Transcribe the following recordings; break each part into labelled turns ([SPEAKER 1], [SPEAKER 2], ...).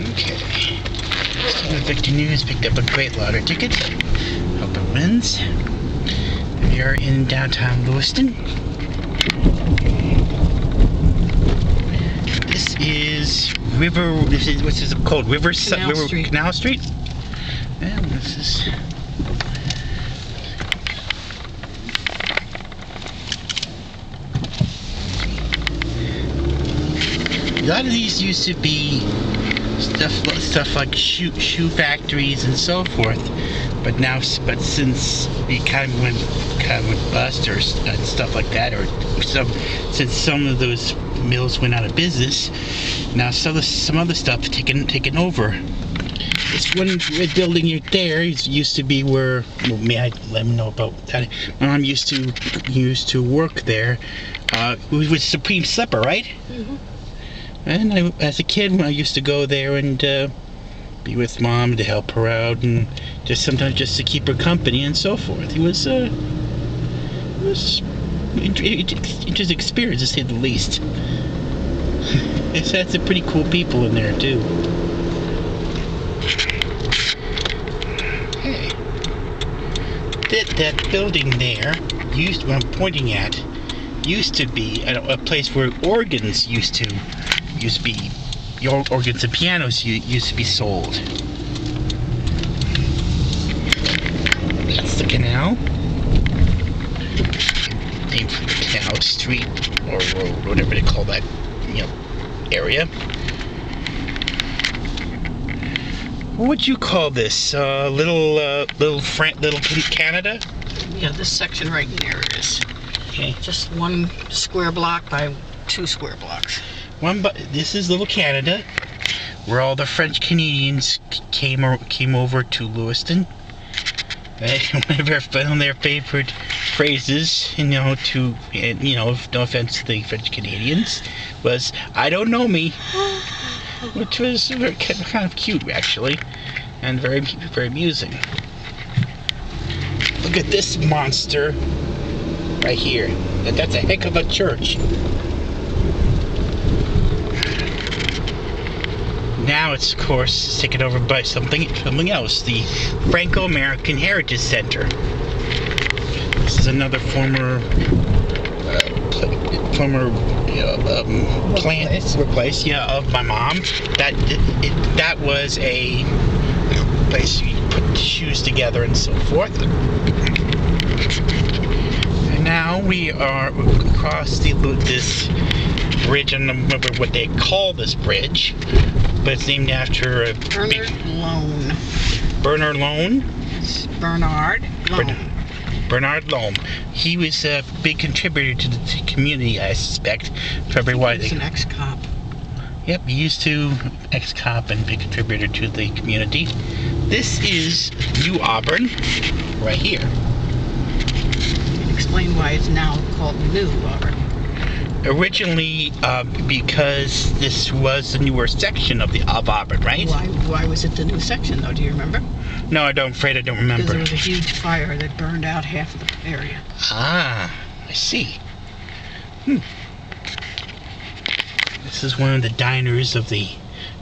[SPEAKER 1] Okay. Student Victor News picked up a great lottery ticket. Hope it wins. We are in downtown Lewiston. This is what's this called? Canal Street? And this is... A lot of these used to be stuff like shoe factories and so forth, but since we kind of went bust or stuff like that, since some of those mills went out of business, now some other stuff taken over. This one building there used to be where, well, may I let me know about that? My mom used to work there. It was Supreme Slipper, right? Mm-hmm. And as a kid, I used to go there and be with Mom to help her out, and sometimes just to keep her company and so forth. It was interesting experience, to say the least. It's had some pretty cool people in there too. Hey, that building there, what I'm pointing at, used to be a place where organs used to be, organs and pianos used to be sold. That's the canal. Named for the canal street or road, whatever they call that, area. What would you call this? Little Canada?
[SPEAKER 2] Yeah, this section right here is
[SPEAKER 1] okay.
[SPEAKER 2] Just one square block by 2 square blocks.
[SPEAKER 1] This is Little Canada, where all the French Canadians came over to Lewiston. One of their favorite phrases, no offense to the French Canadians, was "I don't know me," which was kind of cute actually, and very amusing. Look at this monster right here. That's a heck of a church. Now it's, of course, taken over by something else, the Franco-American Heritage Center. This is another former workplace, of my mom. That was a place you put shoes together and so forth. And now we are across this bridge. I don't remember what they call this bridge, but it's named after a Bernard Loan. Bernard Loan. He was a big contributor to the community, I suspect.
[SPEAKER 2] He was an ex-cop.
[SPEAKER 1] Yep, he used to ex-cop and big contributor to the community. This is New Auburn, right here.
[SPEAKER 2] Explain why it's now called New Auburn.
[SPEAKER 1] Originally, because this was the newer section of Auburn, right?
[SPEAKER 2] Why was it the new section, though? Do you remember?
[SPEAKER 1] No, I'm afraid I don't remember.
[SPEAKER 2] Because there was a huge fire that burned out half of the area.
[SPEAKER 1] Ah, I see. This is one of the diners of the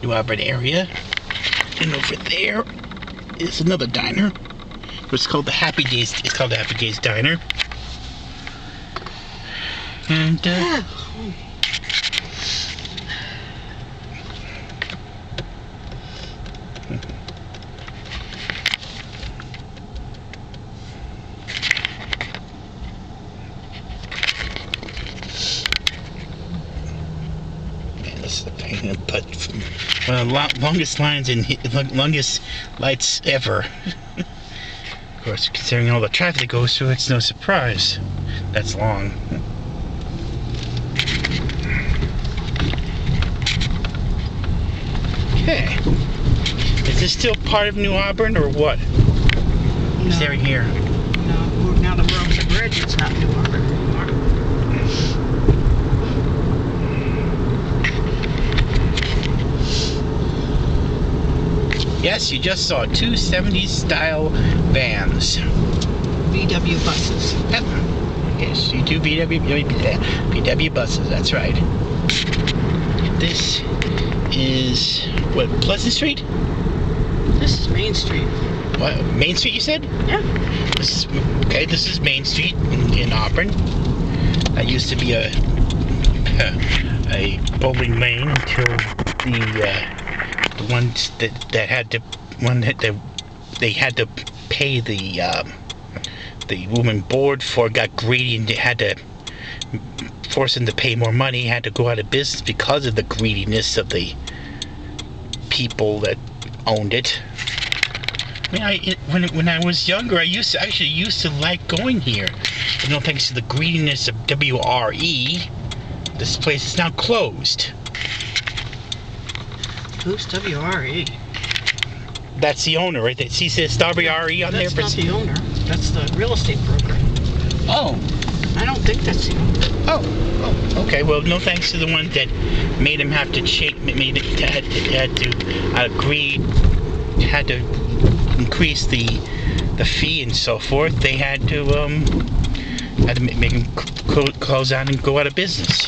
[SPEAKER 1] New Auburn area. And over there is another diner. It's called the Happy Days. It's called the Happy Days Diner. And
[SPEAKER 2] Man,
[SPEAKER 1] this is a pain in the butt. One of the longest longest lights ever. Of course, considering all the traffic that goes through, it's no surprise that's long. Okay. Is this still part of New Auburn or what?
[SPEAKER 2] no.
[SPEAKER 1] Is there here?
[SPEAKER 2] No, now that we're over the bridge, it's not New Auburn anymore.
[SPEAKER 1] Yes, you just saw 2 70s style vans.
[SPEAKER 2] VW buses.
[SPEAKER 1] Yep. Yes, you do VW buses, that's right. This is, what, Pleasant Street?
[SPEAKER 2] This is Main Street.
[SPEAKER 1] What, Main Street you said?
[SPEAKER 2] Yeah.
[SPEAKER 1] This is Main Street in Auburn. That used to be a bowling lane until the ones that had to, they had to pay the woman board for got greedy, and they had to force them to pay more money, had to go out of business because of the greediness of the people that owned it. I mean, when I was younger, I used to like going here. But no thanks to the greediness of WRE, this place is now closed.
[SPEAKER 2] Who's WRE?
[SPEAKER 1] That's the owner, right? See, says WRE on there.
[SPEAKER 2] That's not the owner. That's the real estate broker.
[SPEAKER 1] Oh.
[SPEAKER 2] I don't think that's the owner.
[SPEAKER 1] Oh, okay. Well, no thanks to the one that made him have to had to increase the fee and so forth. They had to make him close down and go out of business.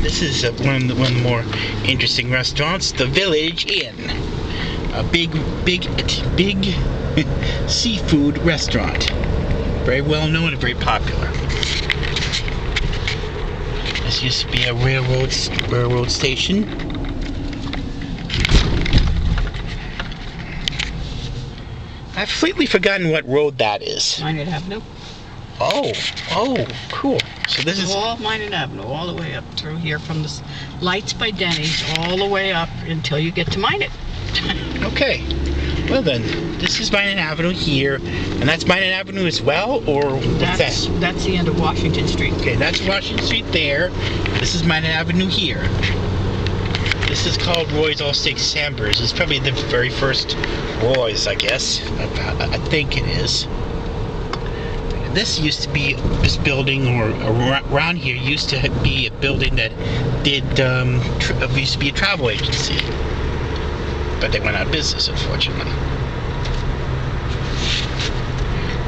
[SPEAKER 1] This is one of the more interesting restaurants, the Village Inn, a big seafood restaurant, very well known and very popular. This used to be a railroad station. I've completely forgotten what road that is.
[SPEAKER 2] Minot Avenue.
[SPEAKER 1] Oh, cool. So this is
[SPEAKER 2] all Minot Avenue, all the way up through here from the lights by Denny's, all the way up until you get to Minot.
[SPEAKER 1] Okay. Well then, this is Minot Avenue here, and that's Minot Avenue as well, or what's that?
[SPEAKER 2] That's the end of Washington Street.
[SPEAKER 1] Okay, that's Washington Street there. This is Minot Avenue here. This is called Roy's All Steak Sambers. It's probably the very first Roy's, I guess. I think it is. This used to be, this building, or around here, used to be a building that used to be a travel agency. But they went out of business, unfortunately.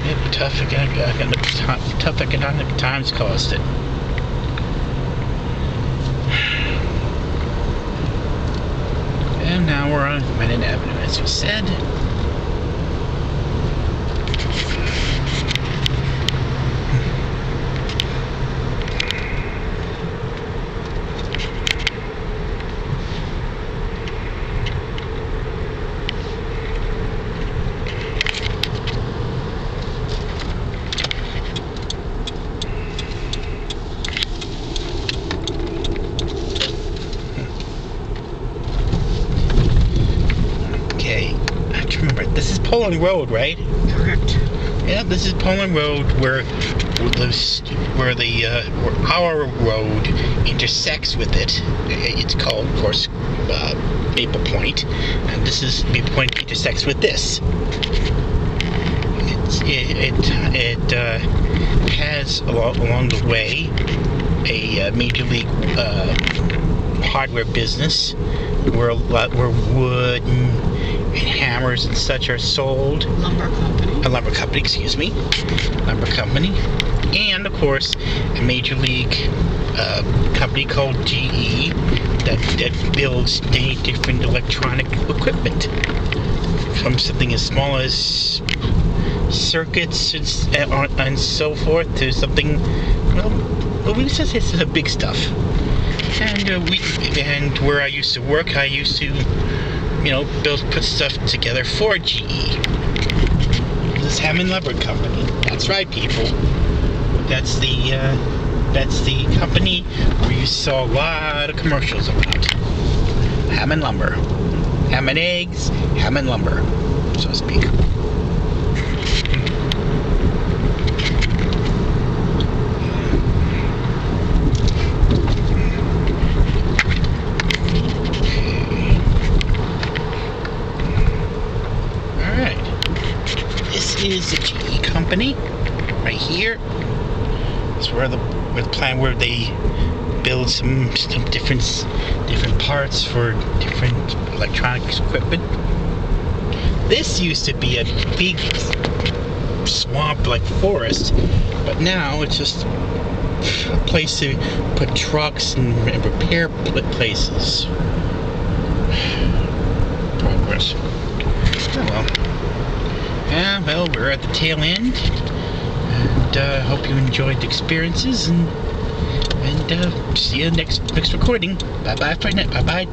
[SPEAKER 1] Yep, tough economic times caused it. And now we're on Minot Avenue, as you said. This is Poland Road, right?
[SPEAKER 2] Correct.
[SPEAKER 1] Yeah, this is Poland Road, where our road intersects with it. It's called, of course, Maple Point, and this is Maple Point intersects with this. It has along the way a major league hardware business where wood and hammers and such are sold.
[SPEAKER 2] Lumber company.
[SPEAKER 1] A lumber company, excuse me. Lumber company. And, of course, a major league company called GE that builds many different electronic equipment. From something as small as circuits and so forth to something, well, we just it's the big stuff. And where I used to work, I used to, put stuff together for GE. This is Hammond Lumber Company. That's right, people. That's the company where you saw a lot of commercials about. Hammond Lumber. Hammond eggs, Hammond Lumber, so to speak. Is the GE company right here. It's where the where they build some different parts for different electronics equipment. This used to be a big swamp like forest, but now it's just place to put trucks and repair places. Progress. Oh well. Yeah, well, we're at the tail end, and hope you enjoyed the experiences, and see you next recording. Bye bye for now. Bye bye.